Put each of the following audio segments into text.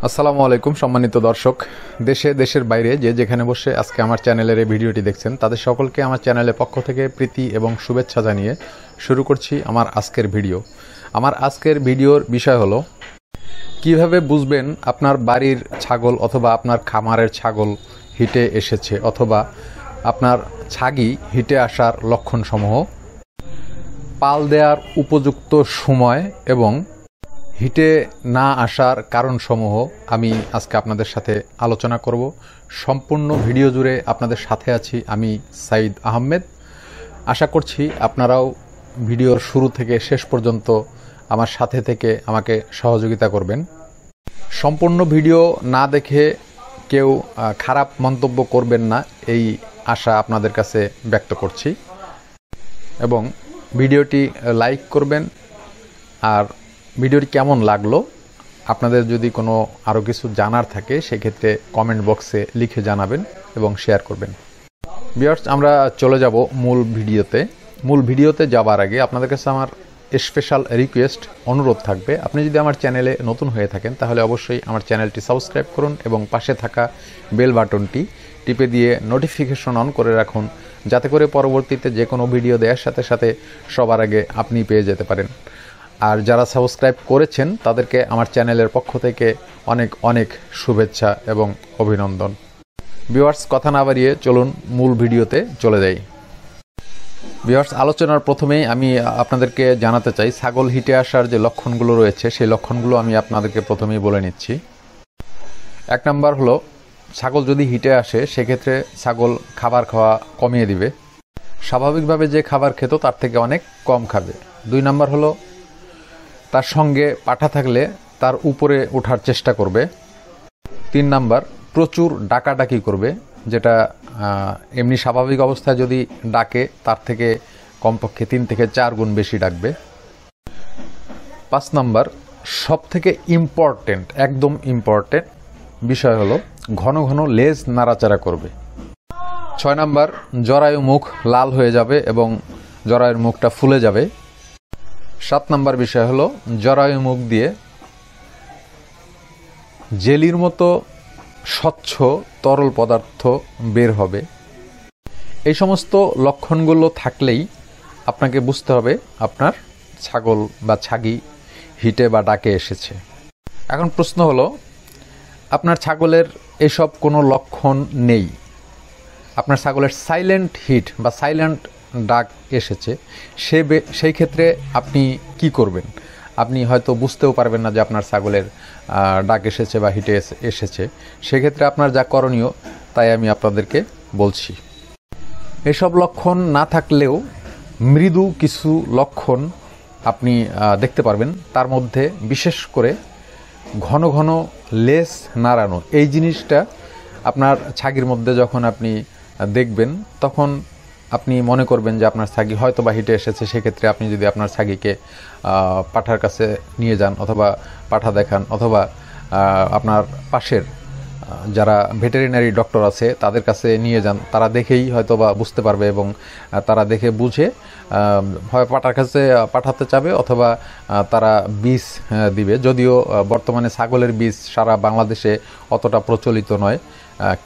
আসসালামু আলাইকুম সম্মানিত দর্শক, দেশে দেশের বাইরে যে যেখানে বসে আজকে আমার চ্যানেলের এই ভিডিওটি দেখছেন তাদের সকলকে আমার চ্যানেলের পক্ষ থেকে প্রীতি এবং শুভেচ্ছা জানিয়ে শুরু করছি আমার আজকের ভিডিও। আমার আজকের ভিডিওর বিষয় হলো কিভাবে বুঝবেন আপনার বাড়ির ছাগল অথবা আপনার খামারের ছাগল হিটে এসেছে অথবা আপনার ছাগি হিটে আসার লক্ষণসমূহ, পাল দেওয়ার উপযুক্ত সময় এবং হিটে না আসার কারণসমূহ আমি আজকে আপনাদের সাথে আলোচনা করব। সম্পূর্ণ ভিডিও জুড়ে আপনাদের সাথে আছি আমি সাইদ আহমেদ। আশা করছি আপনারাও ভিডিওর শুরু থেকে শেষ পর্যন্ত আমার সাথে থেকে আমাকে সহযোগিতা করবেন। সম্পূর্ণ ভিডিও না দেখে কেউ খারাপ মন্তব্য করবেন না, এই আশা আপনাদের কাছে ব্যক্ত করছি এবং ভিডিওটি লাইক করবেন। আর ভিডিওটি কেমন লাগলো আপনাদের যদি কোনো আরও কিছু জানার থাকে সেক্ষেত্রে কমেন্ট বক্সে লিখে জানাবেন এবং শেয়ার করবেন। ভিউয়ার্স, আমরা চলে যাব মূল ভিডিওতে যাবার আগে আপনাদের কাছে আমার স্পেশাল রিকোয়েস্ট, অনুরোধ থাকবে, আপনি যদি আমার চ্যানেলে নতুন হয়ে থাকেন তাহলে অবশ্যই আমার চ্যানেলটি সাবস্ক্রাইব করুন এবং পাশে থাকা বেল বাটনটি টিপে দিয়ে নোটিফিকেশন অন করে রাখুন, যাতে করে পরবর্তীতে যে কোনো ভিডিও দেওয়ার সাথে সাথে সবার আগে আপনি পেয়ে যেতে পারেন। আর যারা সাবস্ক্রাইব করেছেন তাদেরকে আমার চ্যানেলের পক্ষ থেকে অনেক অনেক শুভেচ্ছা এবং অভিনন্দন। ভিউয়ার্স, কথা না বাড়িয়ে চলুন মূল ভিডিওতে চলে যাই। ভিউয়ার্স, আলোচনার প্রথমেই আমি আপনাদেরকে জানাতে চাই ছাগল হিটে আসার যে লক্ষণগুলো রয়েছে সেই লক্ষণগুলো আমি আপনাদেরকে প্রথমেই বলে নিচ্ছি। 1 নাম্বার হলো, ছাগল যদি হিটে আসে সেক্ষেত্রে ছাগল খাবার খাওয়া কমিয়ে দিবে, স্বাভাবিকভাবে যে খাবার খেত তার থেকে অনেক কম খাবে। 2 নাম্বার হলো, তার সঙ্গে পাঠা থাকলে তার উপরে ওঠার চেষ্টা করবে। 3 নাম্বার, প্রচুর ডাকাডাকি করবে, যেটা এমনি স্বাভাবিক অবস্থায় যদি ডাকে তার থেকে কমপক্ষে 3 থেকে 4 গুণ বেশি ডাকবে। 5 নাম্বার, সবথেকে ইম্পর্টেন্ট, একদম ইম্পর্টেন্ট বিষয় হলো ঘন ঘন লেজ নাড়াচাড়া করবে। 6 নাম্বার, জরায়ু মুখ লাল হয়ে যাবে এবং জরায়ুর মুখটা ফুলে যাবে। 7 নাম্বার বিষয় হলো জরায়ু মুখ দিয়ে জেলির মতো স্বচ্ছ তরল পদার্থ বের হবে। এই সমস্ত লক্ষণগুলো থাকলেই আপনাকে বুঝতে হবে আপনার ছাগল বা ছাগি হিটে বা ডাকে এসেছে। এখন প্রশ্ন হলো, আপনার ছাগলের এসব কোনো লক্ষণ নেই, আপনার ছাগলের সাইলেন্ট হিট বা সাইলেন্ট ডাক এসেছে, সেই ক্ষেত্রে আপনি কি করবেন? আপনি হয়তো বুঝতেও পারবেন না যে আপনার ছাগলের ডাক এসেছে বা হিটে এসেছে। সেক্ষেত্রে আপনার যা করণীয় তাই আমি আপনাদেরকে বলছি। এসব লক্ষণ না থাকলেও মৃদু কিছু লক্ষণ আপনি দেখতে পারবেন। তার মধ্যে বিশেষ করে ঘন ঘন লেজ নাড়ানো, এই জিনিসটা আপনার ছাগির মধ্যে যখন আপনি দেখবেন তখন আপনি মনে করবেন যে আপনার ছাগি হয়তো বা হিটে এসেছে। সেক্ষেত্রে আপনি যদি আপনার ছাগিকে পাঠার কাছে নিয়ে যান অথবা পাঠা দেখান অথবা আপনার পাশের যারা ভেটেরিনারি ডক্টর আছে তাদের কাছে নিয়ে যান, তারা দেখেই হয়তো বা বুঝতে পারবে এবং তারা দেখে বুঝে হয় পাঠার কাছে পাঠাতে চাবে অথবা তারা বীজ দিবে। যদিও বর্তমানে ছাগলের বীজ সারা বাংলাদেশে অতটা প্রচলিত নয়,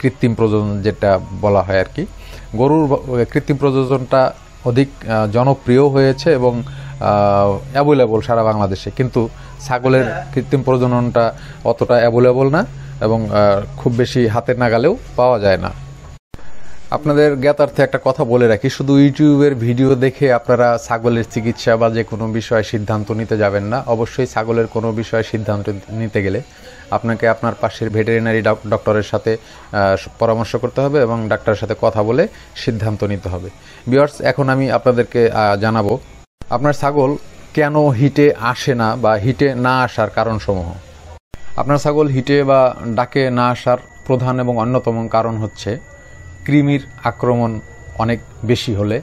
কৃত্রিম প্রজনন যেটা বলা হয় আর কি। গরুর কৃত্রিম প্রজননটা অধিক জনপ্রিয় হয়েছে এবং অ্যাভেলেবল সারা বাংলাদেশে, কিন্তু ছাগলের কৃত্রিম প্রজননটা অতটা অ্যাভেলেবল না এবং খুব বেশি হাতের নাগালেও পাওয়া যায় না। আপনাদের জ্ঞাতার্থে একটা কথা বলে রাখি, শুধু ইউটিউবের ভিডিও দেখে আপনারা ছাগলের চিকিৎসা বা যে কোনো বিষয়ে সিদ্ধান্ত নিতে যাবেন না। অবশ্যই ছাগলের কোনো বিষয়ে সিদ্ধান্ত নিতে গেলে আপনাকে আপনার পাশের ভেটেরিনারি ডক্টরের সাথে পরামর্শ করতে হবে এবং ডাক্তারের সাথে কথা বলে সিদ্ধান্ত নিতে হবে। ভিউয়ার্স, এখন আমি আপনাদেরকে জানাবো আপনার ছাগল কেন হিটে আসে না বা হিটে না আসার কারণসমূহ। আপনার ছাগল হিটে বা ডাকে না আসার প্রধান এবং অন্যতম কারণ হচ্ছে কৃমির আক্রমণ অনেক বেশি হলে,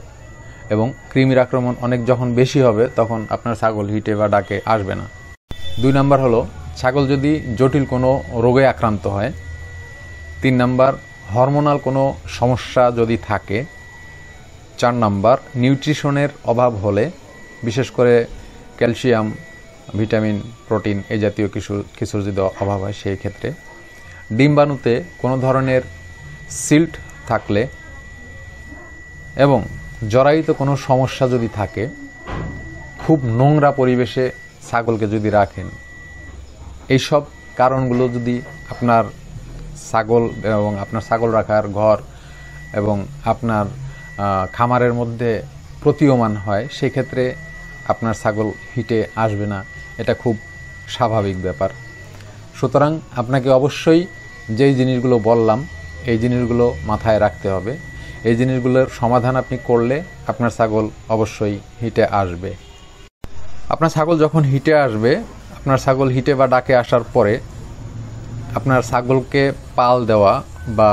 এবং কৃমির আক্রমণ অনেক যখন বেশি হবে তখন আপনার ছাগল হিটে বা ডাকে আসবে না। 2 নাম্বার হলো ছাগল যদি জটিল কোনো রোগে আক্রান্ত হয়। 3 নাম্বার, হরমোনাল কোনো সমস্যা যদি থাকে। 4 নাম্বার, নিউট্রিশনের অভাব হলে, বিশেষ করে ক্যালসিয়াম ভিটামিন, প্রোটিন এই জাতীয় কিছুর যদি অভাব হয় সেই ক্ষেত্রে। ডিম্বাণুতে কোনো ধরনের সিল্ট থাকলে এবং জরায়ুতে কোনো সমস্যা যদি থাকে, খুব নোংরা পরিবেশে ছাগলকে যদি রাখেন, এইসব কারণগুলো যদি আপনার ছাগল এবং আপনার ছাগল রাখার ঘর এবং আপনার খামারের মধ্যে প্রতীয়মান হয়, সেক্ষেত্রে আপনার ছাগল হিটে আসবে না। এটা খুব স্বাভাবিক ব্যাপার। সুতরাং আপনাকে অবশ্যই যেই জিনিসগুলো বললাম এই জিনিসগুলো মাথায় রাখতে হবে। এই জিনিসগুলোর সমাধান আপনি করলে আপনার ছাগল অবশ্যই হিটে আসবে। আপনার ছাগল যখন হিটে আসবে, আপনার ছাগল হিটে বা ডাকে আসার পরে আপনার ছাগলকে পাল দেওয়া বা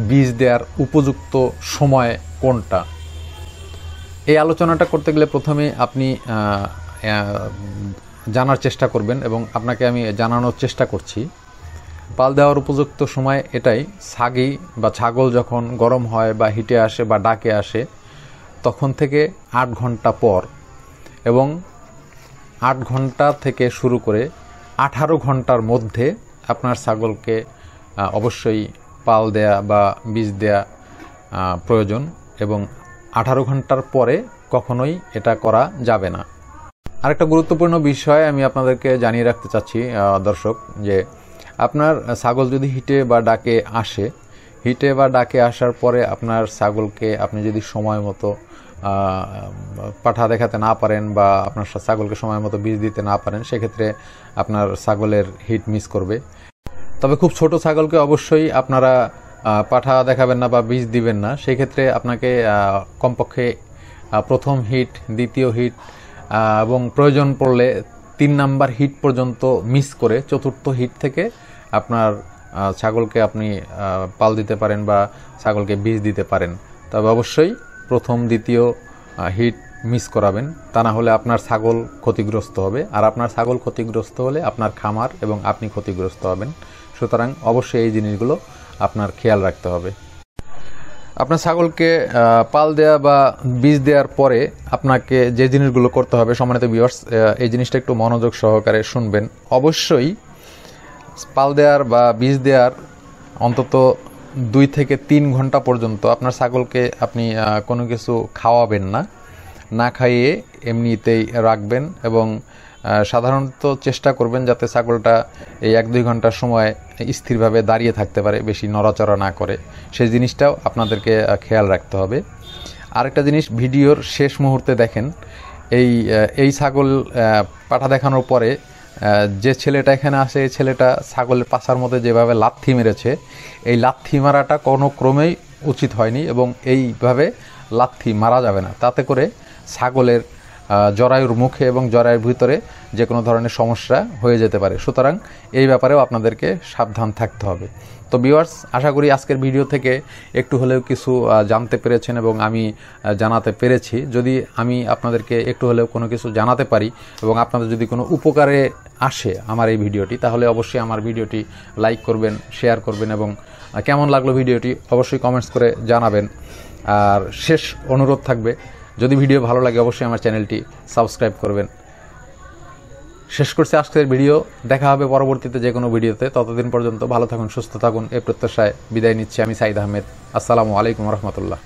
বীজ দেওয়ার উপযুক্ত সময় কোনটা, এই আলোচনাটা করতে গেলে প্রথমে আপনি জানার চেষ্টা করবেন এবং আপনাকে আমি জানানোর চেষ্টা করছি। পাল দেওয়ার উপযুক্ত সময় এটাই, ছাগি বা ছাগল যখন গরম হয় বা হিটে আসে বা ডাকে আসে তখন থেকে 8 ঘন্টা পর, এবং 8 ঘন্টা থেকে শুরু করে 18 ঘন্টার মধ্যে আপনার ছাগলকে অবশ্যই পাল দেয়া বা বীজ দেয়া প্রয়োজন, এবং 18 ঘন্টার পরে কখনোই এটা করা যাবে না। আরেকটা গুরুত্বপূর্ণ বিষয় আমি আপনাদেরকে জানিয়ে রাখতে চাচ্ছি দর্শক, যে আপনার ছাগল যদি হিটে বা ডাকে আসে, হিটে বা ডাকে আসার পরে আপনার ছাগলকে আপনি যদি সময় মতো পাঠা দেখাতে না পারেন বা আপনার ছাগলকে সময় মতো বীজ দিতে না পারেন, সেক্ষেত্রে আপনার ছাগলের হিট মিস করবে। তবে খুব ছোট ছাগলকে অবশ্যই আপনারা পাঠা দেখাবেন না বা বীজ দিবেন না। সেক্ষেত্রে আপনাকে কমপক্ষে প্রথম হিট, দ্বিতীয় হিট এবং প্রয়োজন পড়লে 3 নাম্বার হিট পর্যন্ত মিস করে 4র্থ হিট থেকে আপনার ছাগলকে আপনি পাল দিতে পারেন বা ছাগলকে বীজ দিতে পারেন। তবে অবশ্যই প্রথম, দ্বিতীয় হিট মিস করাবেন, তা না হলে আপনার ছাগল ক্ষতিগ্রস্ত হবে, আর আপনার ছাগল ক্ষতিগ্রস্ত হলে আপনার খামার এবং আপনি ক্ষতিগ্রস্ত হবেন। সুতরাং অবশ্যই এই জিনিসগুলো আপনার খেয়াল রাখতে হবে। আপনার ছাগলকে পাল দেয়া বা বীজ দেওয়ার পরে আপনাকে যে জিনিসগুলো করতে হবে, সম্মানিত ভিউয়ার্স, এই জিনিসটা একটু মনোযোগ সহকারে শুনবেন। অবশ্যই পাল দেওয়ার বা বীজ দেওয়ার অন্তত 2 থেকে 3 ঘন্টা পর্যন্ত আপনার ছাগলকে আপনি কোনো কিছু খাওয়াবেন না, না খাইয়ে এমনিতেই রাখবেন, এবং সাধারণত চেষ্টা করবেন যাতে ছাগলটা এই 1-2 ঘন্টার সময় স্থিরভাবে দাঁড়িয়ে থাকতে পারে, বেশি নড়াচড়া না করে। সেই জিনিসটাও আপনাদেরকে খেয়াল রাখতে হবে। আরেকটা জিনিস, ভিডিওর শেষ মুহূর্তে দেখেন, এই ছাগল পাঠা দেখানোর পরে যে ছেলেটা এখানে আসে, এই ছেলেটা ছাগলের পাছার মধ্যে যেভাবে লাথি মেরেছে, এই লাথি মারাটা কোনো ক্রমেই উচিত হয়নি, এবং এইভাবে লাথি মারা যাবে না। তাতে করে ছাগলের জরায়ুর মুখে এবং জরায়ুর ভিতরে যে কোনো ধরনের সমস্যা হয়ে যেতে পারে। সুতরাং এই ব্যাপারেও আপনাদেরকে সাবধান থাকতে হবে। তো ভিউয়ার্স, আশা করি আজকের ভিডিও থেকে একটু হলেও কিছু জানতে পেরেছেন এবং আমি জানাতে পেরেছি। যদি আমি আপনাদেরকে একটু হলেও কোনো কিছু জানাতে পারি এবং আপনাদের যদি কোনো উপকারে আসে আমার এই ভিডিওটি, তাহলে অবশ্যই আমার ভিডিওটি লাইক করবেন, শেয়ার করবেন, এবং কেমন লাগলো ভিডিওটি অবশ্যই কমেন্টস করে জানাবেন। আর শেষ অনুরোধ থাকবে, যদি ভিডিও ভালো লাগে অবশ্যই আমার চ্যানেলটি সাবস্ক্রাইব করবেন। শেষ করছি আজকের ভিডিও, দেখা হবে পরবর্তীতে যে কোনো ভিডিওতে। ততদিন পর্যন্ত ভালো থাকুন, সুস্থ থাকুন, এই প্রত্যাশায় বিদায় নিচ্ছি আমি সাইদ আহমেদ। আসসালামু আলাইকুম রহমতুল্লাহ।